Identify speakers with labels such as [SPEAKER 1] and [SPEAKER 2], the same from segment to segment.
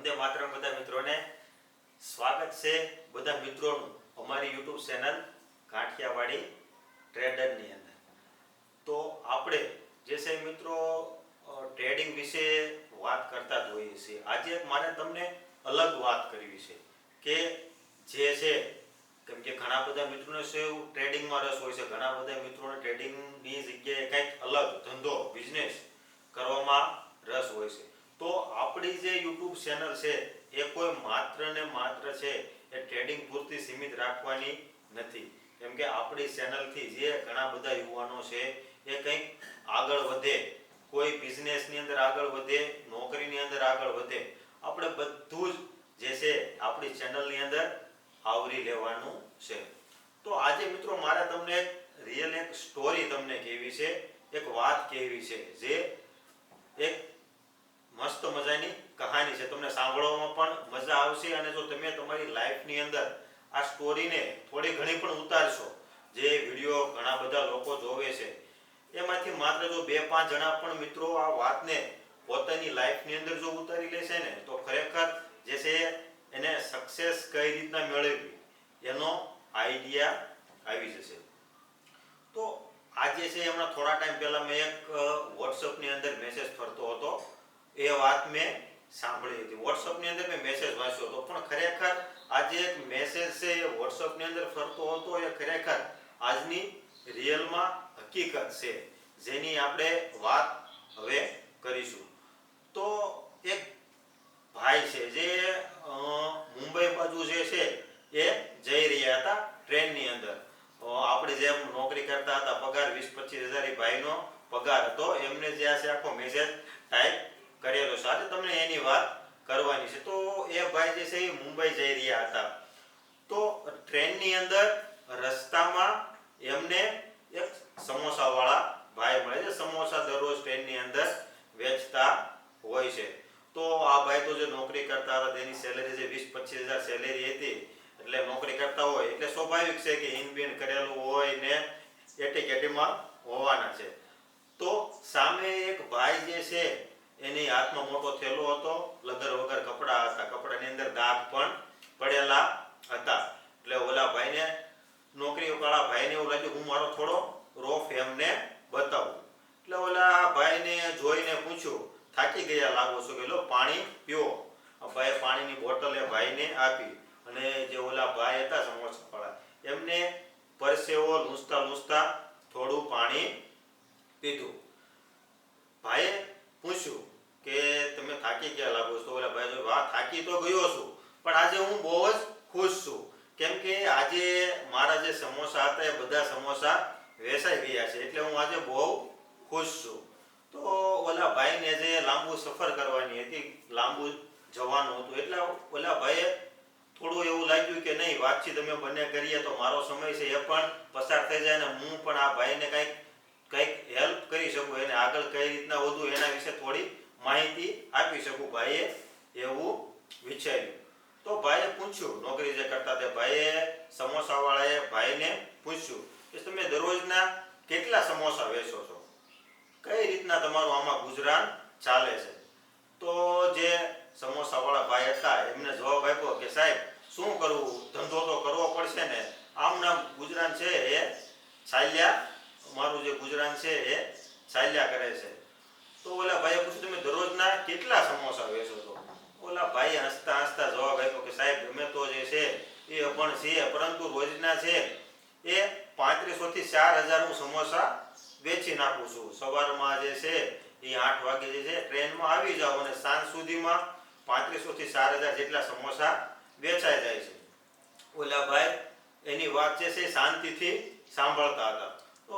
[SPEAKER 1] વંદે માતરમ બધા મિત્રોને સ્વાગત છે બધા મિત્રોનું અમારી YouTube ચેનલ કાઠિયાવાડી ટ્રેડરની અંદર. તો આપણે જે છે મિત્રો ટ્રેડિંગ વિશે વાત કરતા જ હોઈએ છીએ. આજે મારે તમને અલગ વાત કરવી છે કે જે છે કેમ કે ઘણા બધા મિત્રોને છે ટ્રેડિંગમાં રસ હોય છે, ઘણા બધા મિત્રોને ટ્રેડિંગની જગ્યાએ કંઈક અલગ ધંધો બિઝનેસ કરવામાં રસ હોય છે. તો આપણી જે YouTube ચેનલ છે એ કોઈ માત્ર ને માત્ર છે એ ટ્રેડિંગ પૂરતી સીમિત રાખવાની નથી. કેમ કે આપણી ચેનલથી જે ઘણા બધા યુવાનો છે એ કંઈક આગળ વધે, કોઈ બિઝનેસની અંદર આગળ વધે, નોકરીની અંદર આગળ વધે, આપણે બધું જ જે છે આપણી ચેનલની અંદર આવરી લેવાનું છે. તો આજે મિત્રો મારે તમને રિયલ એક સ્ટોરી તમને કહેવી છે, એક વાત કહેવી છે જે એક મસ્ત મજાની કહાની છે. તમને સાંભળવામાં પણ મજા આવશે અને જો તમે તમારી લાઈફની અંદર આ સ્ટોરીને થોડી ઘણી પણ ઉતારશો, જે વિડીયો ઘણા બધા લોકો જોવે છે એમાંથી માત્ર જો 2-5 જણા પણ મિત્રો આ વાતને પોતાની લાઈફની અંદર જો ઉતારી લેશે ને તો ખરેખર જે છે એને સક્સેસ કઈ રીતના મેળવવી એનો આઈડિયા આવી જશે. તો આજે છે હમણાં થોડા ટાઈમ પહેલા મેં એક વોટ્સઅપની અંદર મેસેજ ફરતો હતો, એ વાત મેં સાંભળી હતી. વોટ્સઅપની અંદર મેં મેસેજ વાંચ્યો હતો, પણ ખરેખર આજે એક મેસેજ છે એ વોટ્સઅપની અંદર ફરતો હતો એ ખરેખર આજની રિયલમાં હકીકત છે, જેની આપણે વાત હવે કરીશું. તો એક ભાઈ છે જે મુંબઈ બાજુ જે છે એ જઈ રહ્યા હતા ટ્રેનની અંદર. આપણે જેમ નોકરી કરતા હતા, પગાર 20-25 હજાર ભાઈનો પગાર હતો, એમને જે છે આખો મેસેજ ટાઈપ કરેલો છે. આજે તમને એની વાત કરવાની છે. તો એ ભાઈ જે છે એ મુંબઈ જઈ રહ્યા હતા. તો ટ્રેનની અંદર રસ્તામાં એમને એક સમોસાવાળા ભાઈ મળે છે. સમોસા દરરોજ ટ્રેનની અંદર વેચતા હોય છે. તો આ ભાઈ તો જે નોકરી કરતા હતા તેની સેલેરી જે 20-25 હજાર સેલેરી હતી, એટલે નોકરી કરતા હોય એટલે સ્વાભાવિક છે કે ઇનબિન કરેલું હોય ને એટીકેટીમાં હોવાના છે. તો સામે એક ભાઈ જે છે એની હાથમાં મોટો થેલો હતો, લગર વગર કપડાં હતા, કપડાની અંદર દાગ પણ પડેલા હતા. એટલે ઓલા ભાઈને, નોકરીવાળા ભાઈને એવું લાગ્યું હું મારો થોડો રોફ એમને બતાવું. એટલે ઓલા ભાઈને જોઈને પૂછ્યું, થાકી ગયા લાગો છો કે લો પાણી પીવો. ભાઈએ પાણીની બોટલ એ ભાઈને આપી અને જે ઓલા ભાઈ હતા સમોસાવાળા એમને પરસેવો લૂંછતા થોડું પાણી પીધું. ભાઈએ પૂછ્યું કે તમે થાકી ગયા લાગો છો? ઓલા ભાઈ વાહ, થાકી તો ગયો છું, પણ આજે હું બહુ જ ખુશ છું, કેમ કે આજે મારા જે સમોસા હતા એ બધા સમોસા વેચાઈ ગયા છે, એટલે હું આજે બહુ ખુશ છું. તો ઓલા ભાઈને જે લાંબુ સફર કરવાની હતી, લાંબુ જવાનું હતું, એટલે ઓલા ભાઈએ થોડું એવું લાગ્યું કે નહીં, વાતચીત અમે બંને કરીએ તો મારો સમય છે એ પણ પસાર થઈ જાય ને હું પણ આ ભાઈને કંઈક હેલ્પ કરી શકું, એને આગળ કઈ રીતના વધુ એના વિશે થોડી માહિતી આપી શકું. ભાઈએ એવું વિચાર્યું. તો ભાઈએ પૂછ્યું, નોકરી જે કરતા તે ભાઈએ સમોસાવાળાએ ભાઈને પૂછ્યું કે તમે દરરોજના કેટલા સમોસા વેચો છો, કઈ રીતના તમારું આમાં ગુજરાન ચાલે છે? તો જે સમોસાવાળા ભાઈ હતા એમને જવાબ આપ્યો કે સાહેબ શું કરવું, ધંધો તો કરવો પડશે ને, આમના ગુજરાન છે એ ચાલ્યા, મારું જે ગુજરાન છે એ ચાલ્યા કરે છે. તો ઓલા ભાઈએ પૂછ્યું તમે દરરોજના કેટલા સમોસા વેચો છો? ઓલા ભાઈએ હસતા હસતા જવાબ આપ્યો કે સાહેબ અમે તો જે છે એ પણ છીએ, પરંતુ રોજના છે એ 3500 થી 4000 હું સમોસા વેચી નાખું છું. સવારમાં જે છે એ 8 વાગે જે છે ટ્રેનમાં આવી જાવ અને સાંજ સુધીમાં 3500 થી 4000 જેટલા સમોસા વેચાઈ જાય છે. ઓલા ભાઈ એની વાત જે છે શાંતિથી સાંભળતા હતા. તો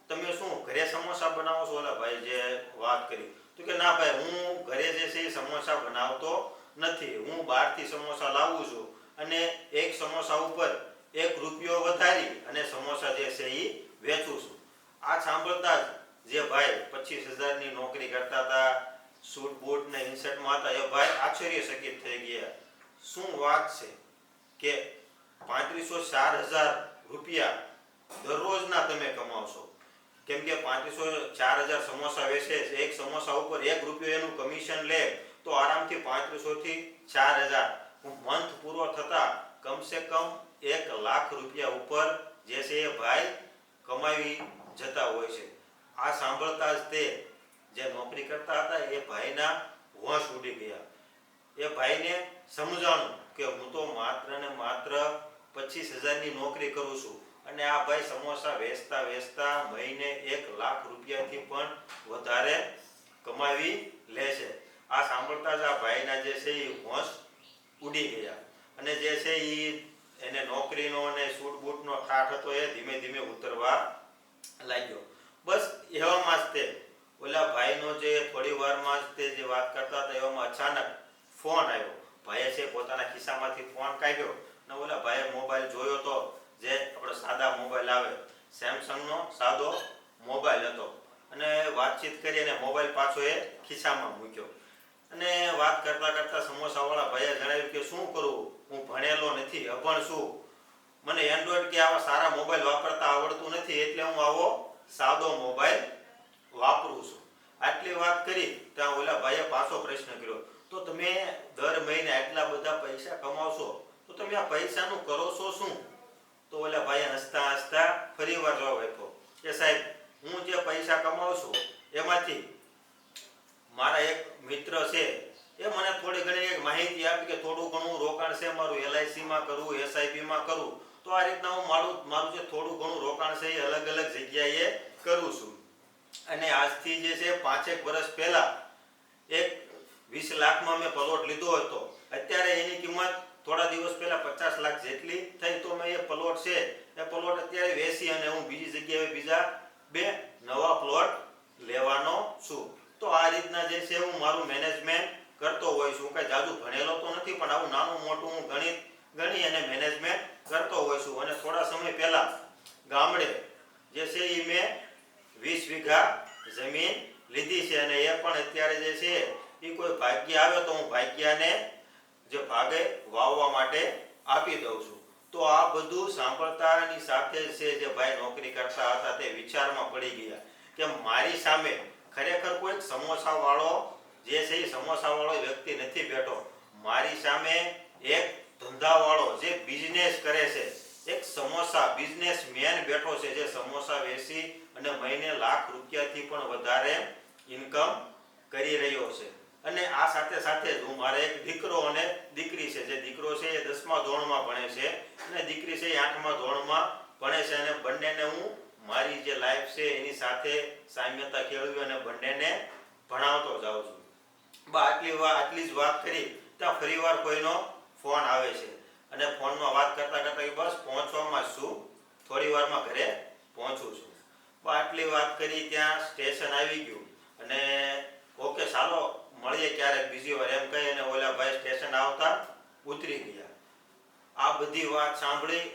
[SPEAKER 1] તમે શું ઘરે સમોસા બનાવો છો? ઓલા ભાઈ જે વાત કરી તો કે ના ભાઈ, હું ઘરે જે છે એ સમોસા બનાવતો નથી, હું બહારથી સમોસા લાવું છું અને એક સમોસા ઉપર 1 રૂપિયો વધારી અને સમોસા જે છે એ વેચું છું. આ સાંભળતા જ જે ભાઈ 25,000 ની નોકરી કરતા હતા, સૂટ બૂટ ને ઇન્સર્ટમાં હતા, એ ભાઈ આશ્ચર્યચકિત થઈ ગયા. શું વાત છે કે 3500-4000 રૂપિયા દરરોજના તમે કમાવશો? કેમ કે 3500-4000 સમોસા વેચે છે, એક સમોસા ઉપર 1 રૂપિયો એનું કમિશન લે તો તો આરામથી 3500 થી 4000 મંથ પૂરો થતા કમસે કમ 1 લાખ રૂપિયા ઉપર જે છે એ ભાઈ કમાવી જતા હોય છે. આ સાંભળતા જ તે જે નોકરી કરતા હતા એ ભાઈના હોશ ઉડી ગયા. એ ભાઈને સમજાણું કે હું તો માત્ર ને માત્ર 25,000 ની નોકરી કરું છું અને આ ભાઈ સમોસા વેચતા વેચતા મહિને 1 લાખ રૂપિયાથી પણ વધારે કમાવી લે છે. આ સાંભળતા જ આ ભાઈના જે છે એ હોશ ઉડી ગયા અને જે છે એને નોકરીનો અને સૂટ બૂટનો ઠાઠ હતો એ ધીમે ધીમે ઉતરવા લાગ્યો. બસ એવામાં જ તે ઓલા ભાઈનો જે થોડી વારમાં જ તે જે વાત કરતા હતા એવામાં અચાનક ફોન આવ્યો. ભાઈએ છે પોતાના ખિસ્સામાંથી ફોન કાઢ્યો અને ઓલા ભાઈએ મોબાઈલ જોયો તો જે આપણો સાદા મોબાઈલ આવે સેમસંગનો સાદો મોબાઈલ હતો અને વાતચીત કરી અને મોબાઈલ પાછો એ ખિસ્સામાં મૂક્યો અને વાત કરતા કરતા સમોસાવાળા ભાઈએ જણાવ્યું કે શું કરું, હું ભણેલો નથી, અભણ છું, મને એન્ડ્રોઈડ કે આવા સારા મોબાઈલ વાપરતા આવડતું નથી એટલે હું આવો સાદો મોબાઈલ વાપરું છું. આટલી વાત કરી ત્યાં ઓલા ભાઈએ પાછો પ્રશ્ન કર્યો, તો તમે દર મહિને આટલા બધા પૈસા કમાવશો તો તમે આ પૈસાનું કરો છો શું? તો ઓલા ભાઈએ હસતા હસતા ફરીવાર જવાબ આપ્યો કે સાહેબ, હું જે પૈસા કમાઉં છું એમાંથી મારા એક મિત્ર છે એ મને થોડી ઘણી એક માહિતી આપી કે થોડું ઘણું રોકાણ છે મારું LIC માં કરું, SIP માં કરું, તો આ રીતના હું મારું જે થોડું ઘણું રોકાણ છે એ અલગ અલગ જગ્યાએ કરું છું અને આજથી જે છે 5 વર્ષ પહેલા એક 20 લાખમાં મેં પ્લોટ લીધો હતો. અત્યારે એની કિંમત થોડા દિવસ પહેલા 50 લાખ જેટલી થઈ. તો મેં એ પ્લોટ છે એ પ્લોટ અત્યારે વેચી અને હું બીજી જગ્યાએ બીજા 2 નવા પ્લોટ લેવાનો છું. તો આ રીતના જે છે હું મારું મેનેજમેન્ટ કરતો હોય છું. કઈ જાજુ ભણેલો તો નથી પણ આવું નાનું મોટું હું ગણી અને મેનેજમેન્ટ કરતો હોય છું. અને થોડા સમય પહેલા ગામડે જે છે એ મેં 20 વીઘા જમીન લીધી છે અને એ પણ અત્યારે જે છે એ કોઈ ભાગ્ય આવે તો હું ભાગ્યને જે ભાગે વાવવા માટે આપી દઉં છું. તો આ બધું સાંભળતાની સાથે છે જે ભાઈ નોકરી કરતા હતા તે વિચારમાં પડી ગયા કે મારી સામે ખરેખર કોઈ સમોસાવાળો જે છે એ સમોસાવાળો વ્યક્તિ નથી બેઠો, મારી સામે એક ધંધાવાળો જે બિઝનેસ કરે છે, એક સમોસા બિઝનેસમેન બેઠો છે જે સમોસા વેચી અને મહિને લાખ રૂપિયાથી પણ વધારે ઇન્કમ કરી રહ્યો છે. અને આ સાથે સાથે જ હું મારે એક દીકરો અને દીકરી છે. જે દીકરો છે એ 10મા ધોરણમાં ભણે છે અને દીકરી છે એ 8મા ધોરણમાં ભણે છે અને બંનેને હું મારી જે લાઈફ છે એની સાથે સામ્યતા કેળવી અને બંનેને ભણાવતો જાઉં છું. આટલી જ વાત કરી ત્યાં ફરીવાર કોઈનો ફોન આવે છે અને ફોનમાં વાત કરતા કરતા બસ પહોંચવામાં છું, થોડી વારમાં ઘરે પહોંચું છું. આટલી વાત કરી ત્યાં સ્ટેશન આવી ગયું અને ઓકે ચાલો મળીએ ક્યારેક બીજી વાર એમ કહી અને ઓલા ભાઈ સ્ટેશન આવતા ઉતરી ગયા. આ બધી વાત સાંભળી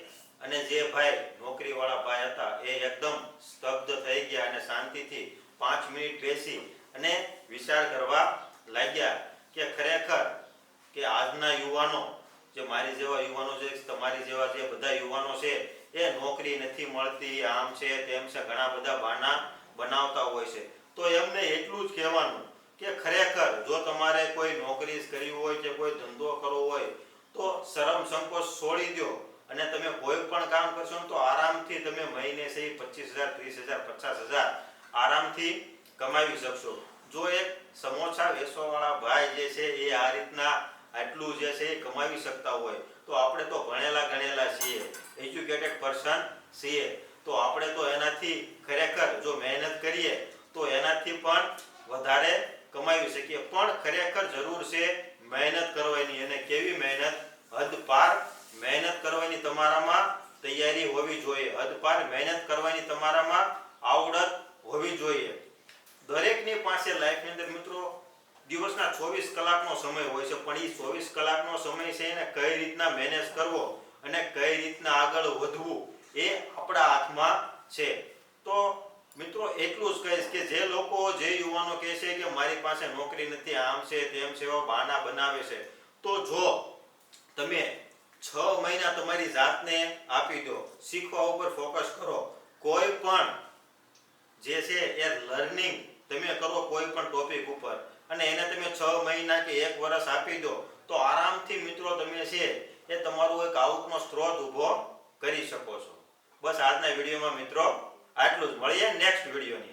[SPEAKER 1] અને જે ભાઈ નોકરીવાળા ભાઈ હતા એ એકદમ સ્તબ્ધ થઈ ગયા અને શાંતિથી 5 મિનિટ બેસી અને વિચાર કરવા લાગ્યા કે ખરેખર કે આજના યુવાનો જે મારી જેવા યુવાનો છે, તમારી જેવા જે બધા યુવાનો છે એ નોકરી નથી મળતી, આમ છે તેમ છે, ઘણા બધા બહાના બનાવતા હોય છે. તો એમને એટલું જ કહેવાનું કે ખરેખર જો તમારે કોઈ નોકરી કરવી હોય કે કોઈ ધંધો કરવો હોય તો શરમ સંકોચ છોડી દો અને તમે કોઈ પણ કામ કરશો તો આરામથી તમે મહિને છે 25,000, 30,000, 50,000 આરામથી કમાવી શકશો. જો એક સમોસા વેચવાવાળા ભાઈ જે છે એ આ રીતના આટલું જે છે એ કમાવી શકતા હોય તો આપણે તો ભણેલા ગણેલા છીએ, એજ્યુકેટેડ પર્સન છીએ, તો આપણે તો એનાથી ખરેખર જો મહેનત કરીએ તો એનાથી પણ વધારે કમાવી શકીએ. પણ ખરેખર જરૂર છે મહેનત કરવાની અને કેવી મહેનત? હદપાર મહેનત કરવાની તમારામાં તૈયારી હોવી જોઈએ, હદપાર મહેનત કરવાની તમારામાં આવડત હોવી જોઈએ. દરેકની પાસે લાઈફની અંદર મિત્રો દિવસના 24 કલાકનો સમય હોય છે પણ એ 24 કલાકનો સમય છે એને કઈ રીતના મેનેજ કરવો અને કઈ રીતના આગળ વધવું એ આપણા હાથમાં છે. તો મિત્રો એટલું જ કહીશ કે જે લોકો જે યુવાનો કહે છે કે મારી પાસે નોકરી નથી, આમ છે તેમ છે, એવા બહાના બનાવે છે, તો જો તમે 6 મહિના તમારી જાતને આપી દો, શીખવા ઉપર ફોકસ કરો, કોઈ પણ જે છે એ લર્નિંગ તમે કરો કોઈ પણ ટોપિક ઉપર, અને એને તમે 6 મહિના કે 1 વર્ષ આપી દો તો આરામથી મિત્રો તમે છે એ તમારું એક આવકનો સ્ત્રોત ઊભો કરી શકો છો. બસ આજના વિડીયોમાં મિત્રો આટલું જ. મળીએ નેક્સ્ટ વિડીયોની